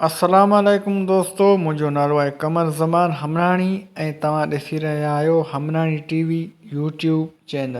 अस्सलाम वालेकुम दोस्तों, मुझो नालो है कमर ज़मान हमलानी ऐं तव्हां ॾिसी रहिया आहियो Hamlani TV YouTube channel.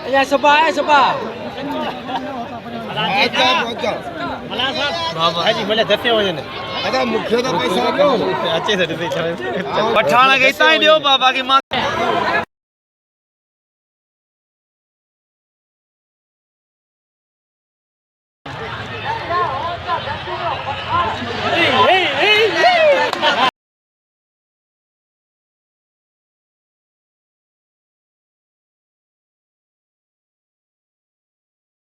Ya sepa. जी मले दसे वजन अदा मुख्य तो पैसा दो अच्छे से दे पठाना गई ताई दियो बाबा की मां